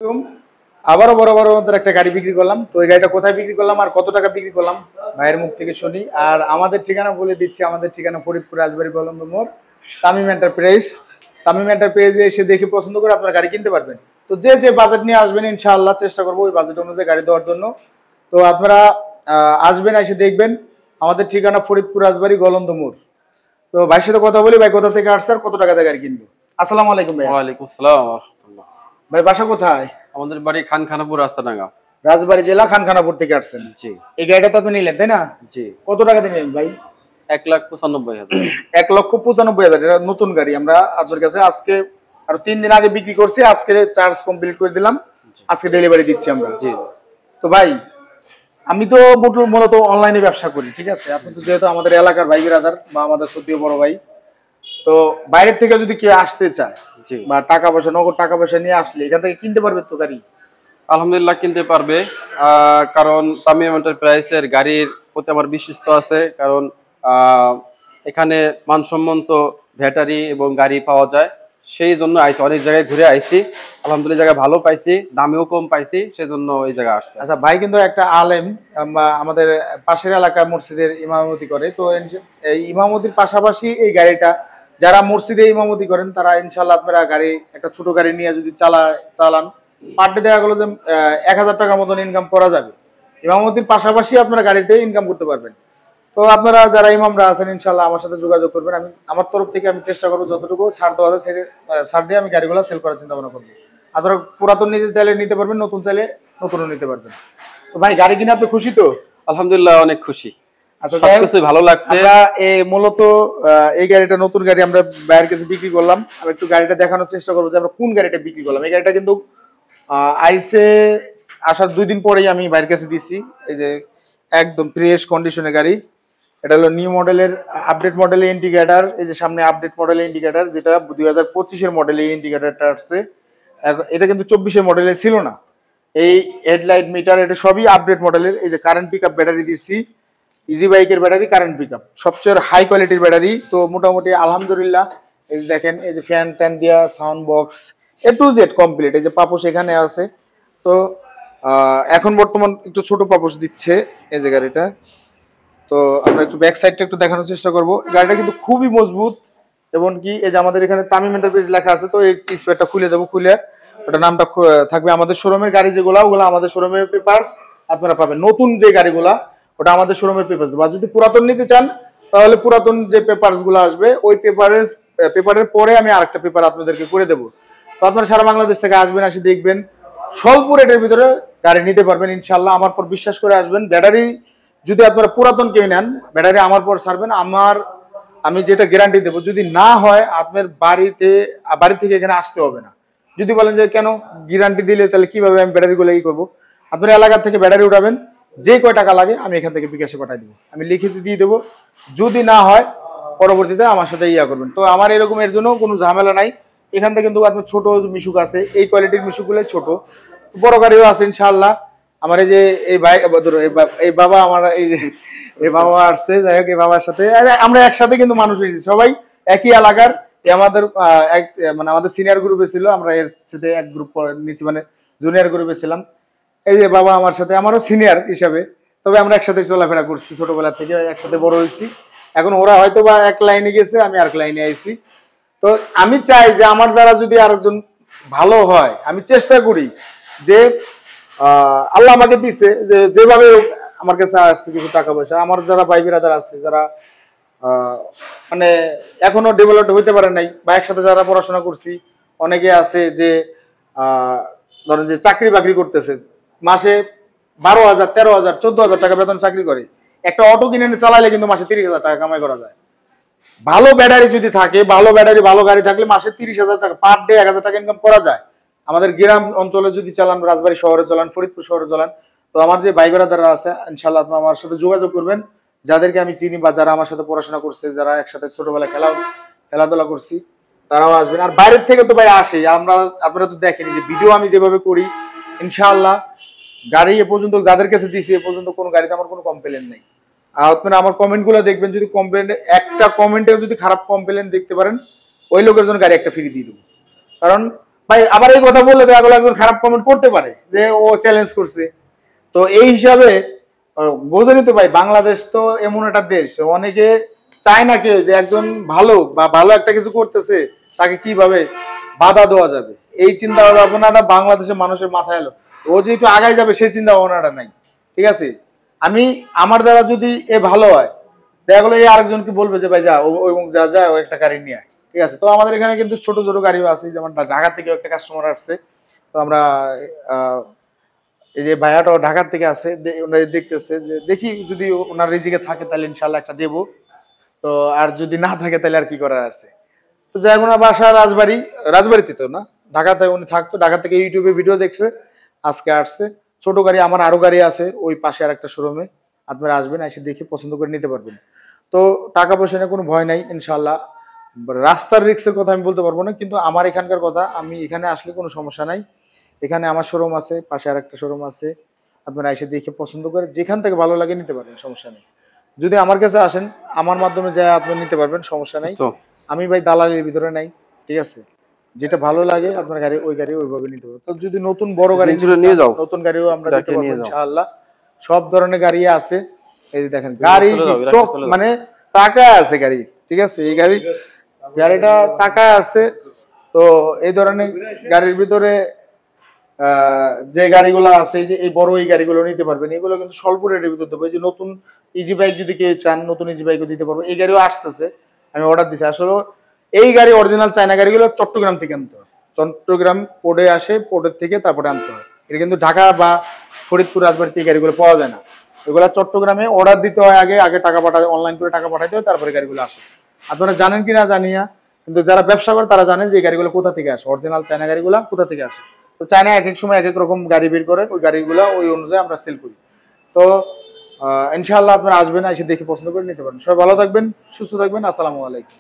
আসসালাম। আবারও বড় মধ্যে একটা গাড়ি বিক্রি করলাম। তো এই গাড়িটা কোথায় বিক্রি করলাম আর কত টাকা বিক্রি করলাম ভাইয়ের মুখ থেকে শুনি। আর আমাদের ঠিকানা বলে দিচ্ছি, আমাদের ঠিকানা ফরিদপুর রাজবাড়ী গলন্দ মোড়, তামিম এন্টারপ্রাইজ। তামিম এন্টারপ্রাইজে এসে দেখে পছন্দ করে আপনারা গাড়ি কিনতে পারবেন। তো যে বাজেট নিয়ে আসবেন ইনশাআল্লাহ চেষ্টা করবো ওই বাজেট অনুযায়ী গাড়ি দেওয়ার জন্য। তো আপনারা আসবেন, এসে দেখবেন। আমাদের ঠিকানা ফরিদপুর রাজবাড়ী গলন্দ মোড়। তো ভাইয়ের সাথে কথা বলি, ভাই কোথা থেকে আসছে আর কত টাকা দিয়ে গাড়ি কিনবে। আসসালামু আলাইকুম ভাই। ওয়ালাইকুম আসসালাম ওয়া রাহমাতুল্লাহ। ভাই বাসা কোথায়? আমাদের বাড়ি খানখানাপুর রাস্তাডাঙ্গা। রাজবাড়ী জেলা খানখানাপুর থেকে আসছেন। জি এই গাড়িটা তো আপনি নিলেন তাই না? জি। কত টাকা দিয়ে নিলেন ভাই? 1,95,000। 1,95,000। এটা নতুন গাড়ি, আমরা আপনার কাছে আজকে আর 3 দিন আগে বিক্রি করছি, আজকে চার্জ কমপ্লিট করে দিলাম, আজকে ডেলিভারি দিচ্ছি আমরা। জি। তো ভাই আমি তো মূলত অনলাইনে ব্যবসা করি, ঠিক আছে? আপনি তো যেহেতু আমাদের এলাকার ভাই বিরাদার বা আমাদের সত্যিও বড় ভাই, তো বাইরের থেকে যদি কেউ আসতে চায় জি। বা নগদ টাকা পয়সা নিয়ে আসলে এখান থেকে কিনতে পারবে তো গাড়ি? আলহামদুলিল্লাহ কিনতে পারবে, কারণ তামিম এন্টারপ্রাইজের গাড়ির প্রতি আমার বিশ্বাস আছে। কারণ এখানে মানসম্মত ব্যাটারি এবং গাড়ি পাওয়া যায়, সেই জন্য আইছি। অনেক জায়গায় ঘুরে আইছি, আলহামদুলিল্লাহ জায়গায় ভালো পাইছি, দামেও কম পাইছি, সেই জন্য এই জায়গায় আসছে। আচ্ছা ভাই কিন্তু একটা আলেম, আমাদের পাশের এলাকার মসজিদের ইমামতি করে। তো এই ইমামতির পাশাপাশি এই গাড়িটা যারা মসজিদে ইমামতি করেন তারা ইনশাল্লাহ আপনারা গাড়ি একটা ছোট গাড়ি নিয়ে যদি চালান পার ডে দেখা গেলো যে 1,000 টাকার মতন ইনকাম করা যাবে। ইমামতির পাশাপাশি আপনারা গাড়িতে ইনকাম করতে পারবেন। তো আপনারা যারা ইমামরা আছেন ইনশাল্লাহ আমার সাথে যোগাযোগ করবেন। আমি আমার তরফ থেকে আমি চেষ্টা করবো যতটুকু ছাড় দেওয়া যায় ছাড় দিয়ে আমি গাড়িগুলো সেল করার চিন্তা ভাবনা করবো। আপনারা পুরাতন নিতে চাইলে নিতে পারবেন, নতুন চাইলে নতুনও নিতে পারবেন। তো ভাই গাড়ি কিনে আপনি খুশি তো? আলহামদুলিল্লাহ অনেক খুশি। আচ্ছা সবকিছু ভালো লাগছে। আমরা মূলত এই গাড়িটা নতুন গাড়ি আমরা বাইরের কাছে বিক্রি করলাম। আমি একটু গাড়িটা দেখানোর চেষ্টা করবো যে আমরা কোন গাড়িটা বিক্রি করলাম। এই গাড়িটা কিন্তু আইসে আসার 2 দিন পরেই আমি বাইরের কাছে দিছি। এই যে একদম ফ্রেশ কন্ডিশনের গাড়ি। এটা হলো নিউ মডেলের আপডেট মডেলের ইন্ডিকেটর। এই যে সামনে আপডেট মডেলের ইন্ডিকেটর, যেটা 2025-এর মডেলের ইন্ডিকেটরটা আসছে। এটা কিন্তু 24-এর মডেলে ছিল না। এই হেডলাইট মিটার এটা সবই আপডেট মডেলের। এই যে কারেন্ট পিকআপ ব্যাটারি দিচ্ছি, ইজি বাইকের ব্যাটারি, কারেন্ট পিকআপ সবচেয়ে হাই কোয়ালিটির ব্যাটারি। তো মোটামুটি আলহামদুলিল্লাহ এই যে দেখেন, এই যে ফ্যান ট্যান দিয়া, sound box A to Z complete. এই যে পাপোশ এখানে আছে। তো এখন বর্তমান একটু ছোট পাপোশ দিচ্ছে এই যে গাড়িটা। তো আমরা একটু ব্যাক সাইডটা একটু দেখানোর চেষ্টা করব। গাড়িটা কিন্তু খুবই মজবুত, এবং কি এই যে আমাদের এখানে তামিম এন্টারপ্রাইজ লেখা আছে। তো এই স্পেয়ারটা খুলে দেবো, খুলে ওটা নামটা থাকবে আমাদের শোরুমের গাড়ি যেগুলো, ওগুলো আমাদের শোরুমের পেপারস আপনারা পাবেন। নতুন যে গাড়িগুলা ওটা আমাদের শোরুমের পেপারস, বা যদি পুরাতন নিতে চান তাহলে পুরাতন যে পেপারস গুলো আসবে ওই পেপারের পরে আমি আরেকটা পেপার আপনাদেরকে করে দেবো। তো আপনারা সারা বাংলাদেশ থেকে আসবেন, আসে দেখবেন, স্বল্প রেটের ভিতরে গাড়ি নিতে পারবেন ইনশাল্লাহ। আমার পর বিশ্বাস করে আসবেন। ব্যাটারি যদি আপনারা পুরাতন কিনে নেন, ব্যাটারি আমার পর ছাড়বেন, আমি যেটা গ্যারান্টি দেবো, যদি না হয় আপনার বাড়ি থেকে এখানে আসতে হবে না। যদি বলেন যে কেন গ্যারান্টি দিলে তাহলে কিভাবে আমি ব্যাটারিগুলো করবো, আপনার এলাকা থেকে ব্যাটারি উঠাবেন, যে কয় টাকা লাগে আমি এখান থেকে বিকাশে পাঠিয়ে দেবো, আমি লিখিত দিয়ে দেবো। যদি না হয় পরবর্তীতে আমার সাথে করবেন। তো আমার এরকম এর জন্য কোনো ঝামেলা নাই। এখান থেকে কিন্তু আপনার ছোট মিশুক আছে, এই কোয়ালিটির মিশুকগুলো ছোট, বড় গাড়িও আছে ইনশাআল্লাহ। আমার এই যে এই ভাই এই বাবা, আমার এই যে এই বাবা আসছে, যাই হোক এই বাবার সাথে আমরা একসাথে কিন্তু মানুষ হয়েছি, সবাই একই এলাকার। আমাদের মানে আমাদের সিনিয়র গ্রুপে ছিল, আমরা এর সাথে এক গ্রুপ নিয়েছি, মানে জুনিয়র গ্রুপে ছিলাম। এই যে বাবা আমার সাথে, আমারও সিনিয়র হিসাবে, তবে আমরা একসাথে চলাফেরা করছি ছোটবেলা থেকে, একসাথে বড় হয়েছি। এখন ওরা হয়তো বা এক লাইনে গেছে, আমি আরেক লাইনে আইছি। তো আমি চাই যে আমার দ্বারা যদি আরেকজন ভালো হয়, আমি চেষ্টা করি যে আল্লাহ আমাকে দিছে যেভাবে আমার কাছে আসছে কিছু টাকা পয়সা, আমার যারা ভাই বিরাদার আছে যারা মানে এখনো ডেভেলপ হইতে পারে নাই, বা একসাথে যারা পড়াশোনা করছি, অনেকে আছে যে ধরেন যে চাকরি বাকরি করতেছে, মাসে 12,000, 13,000, 14,000 টাকা বেতন চাকরি করে। একটা অটো কিনে চালাইলে কিন্তু মাসে 30,000 টাকা কামাই করা যায়। ভালো ব্যাটারি যদি থাকে, ভালো ব্যাটারি ভালো গাড়ি থাকলে মাসে 30,000 টাকা, পার ডে 1,000 টাকা ইনকাম করা যায়। আমাদের গ্রাম অঞ্চলে যদি চালান, রাজবাড়ী শহরে চালান, ফরিদপুর শহরে চালান, তো আমার যে ভাই বেড়াদাররা আছে ইনশাল্লাহ আমার সাথে যোগাযোগ করবেন, যাদেরকে আমি চিনি বা যারা আমার সাথে পড়াশোনা করছে, যারা একসাথে ছোটবেলায় খেলাধুলা করছি, তারাও আসবেন। আর বাইরের থেকে তো ভাই আসে, আপনারা তো দেখেনি যে ভিডিও আমি যেভাবে করি, ইনশাআল্লাহ গাড়ি এ পর্যন্ত যাদের কাছে দিয়েছি এ পর্যন্ত কোনো গাড়িতে আমার কোনো কমপ্লেন নেই। আর আপনারা আমার কমেন্টগুলো দেখবেন, যদি একটা কমেন্টে যদি খারাপ কমপ্লেন দেখতে পারেন, ওই লোকের জন্য গাড়ি একটা ফ্রি দিয়ে দেবো। কারণ ভাই আবার এই কথা বললে দেখা গেলো একজন খারাপ কমেন্ট করতে পারে যে ও চ্যালেঞ্জ করছে। তো এই হিসাবে বোঝেনি তো ভাই, বাংলাদেশ তো এমন একটা দেশ, অনেকে চায় না কেউ যে একজন ভালো বা ভালো একটা কিছু করতেছে তাকে কিভাবে বাধা দেওয়া যাবে, এই চিন্তা ভাবনাটা বাংলাদেশের মানুষের মাথায় এলো। ও যে একটু আগায় যাবে সেই চিন্তা ভাবনাটা নাই। ঠিক আছে, আমি আমার দ্বারা যদি এ ভালো হয়, দেখা গেলো এই আরেকজনকে বলবে যে ভাই যা ওই যা যায় ও একটা গাড়ি নিয়ে আয়। ঠিক আছে, তো আমাদের এখানে কিন্তু ছোট ছোট গাড়িও আছে, যেমন ঢাকা থেকে একটা কাস্টমার আসছে, তো আমরা এই যে ভাইয়াটাও ঢাকার থেকে আছে, ওনারা দেখতেছে যে দেখি যদি ওনার রিজিকে থাকে তাহলে ইনশাল্লাহ একটা দেবো, তো আর যদি না থাকে তাহলে আর কি করার আছে। তো যাই ওনার বাসা রাজবাড়িতে তো না, ঢাকাতে উনি থাকতো, ঢাকা থেকে ইউটিউবে ভিডিও দেখছে, আজকে আসছে। ছোট গাড়ি আমার আরো গাড়ি আছে ওই পাশে আর একটা শোরুমে, আপনারা আসবেন, এসে দেখে পছন্দ করে নিতে পারবেন। তো টাকা পয়সা নিয়ে কোনো ভয় নাই ইনশাল্লাহ। রাস্তার রিক্সের কথা আমি বলতে পারবো না, কিন্তু আমার এখানকার কথা, আমি এখানে আসলে কোনো সমস্যা নাই। এখানে আমার শোরুম আছে, পাশে আর একটা শোরুম আছে, আপনারা এসে দেখে পছন্দ করে যেখান থেকে ভালো লাগে নিতে পারবেন, সমস্যা নেই। যদি আমার কাছে আসেন, আমার মাধ্যমে যা আপনি নিতে পারবেন, সমস্যা নাই। আমি ভাই দালালির ভিতরে নাই। ঠিক আছে, যেটা ভালো লাগে আপনার গাড়ি ওই গাড়ি ওইভাবে নিতে পারবেন। তো যদি নতুন বড় গাড়ি নিয়ে যাও, নতুন গাড়িও আমরা দিতে পারবো ইনশাআল্লাহ। সব ধরনের গাড়ি আছে, এই যে দেখেন গাড়ি চোখ মানে টাকা আছে গাড়ি। ঠিক আছে, এই গাড়িটা টাকা আছে। তো এই ধরনের গাড়ির ভিতরে যে গাড়িগুলো আছে, যে এই বড় এই গাড়িগুলো নিতে পারবেন, এগুলো কিন্তু স্বল্প রেটের ভিতরে দেবো। এই যে নতুন ইজি বাইক যদি কেউ চান, নতুন ইজি বাইকও দিতে পারবো। এই গাড়িও আসতেছে, আমি অর্ডার দিচ্ছি। আসলে এই গাড়ি অরিজিনাল চায়না গাড়িগুলো চট্টগ্রাম থেকে আনতে হয়, চট্টগ্রাম পোর্টে আসে, পোর্টের থেকে তারপরে আনতে হয়। এটা কিন্তু ঢাকা বা ফরিদপুর রাজবাড়িতে এই গাড়িগুলো পাওয়া যায় না। এগুলো চট্টগ্রামে অর্ডার দিতে হয়, আগে আগে টাকা পাঠাতে, অনলাইন করে টাকা পাঠাতে হয়, তারপরে গাড়িগুলো আসে। আপনারা জানেন কি না জানি না, কিন্তু যারা ব্যবসা করে তারা জানেন যে এই গাড়িগুলো কোথা থেকে আসে, অরিজিনাল চায়না গাড়িগুলো কোথা থেকে আসে। তো চায়না এক এক সময় এক এক রকম গাড়ি বের করে, ওই গাড়িগুলো ওই অনুযায়ী আমরা সেল করি। তো ইনশাআল্লাহ আপনারা আসবেন, এসে দেখে পছন্দ করে নিতে পারেন। সবাই ভালো থাকবেন, সুস্থ থাকবেন। আসসালামু আলাইকুম।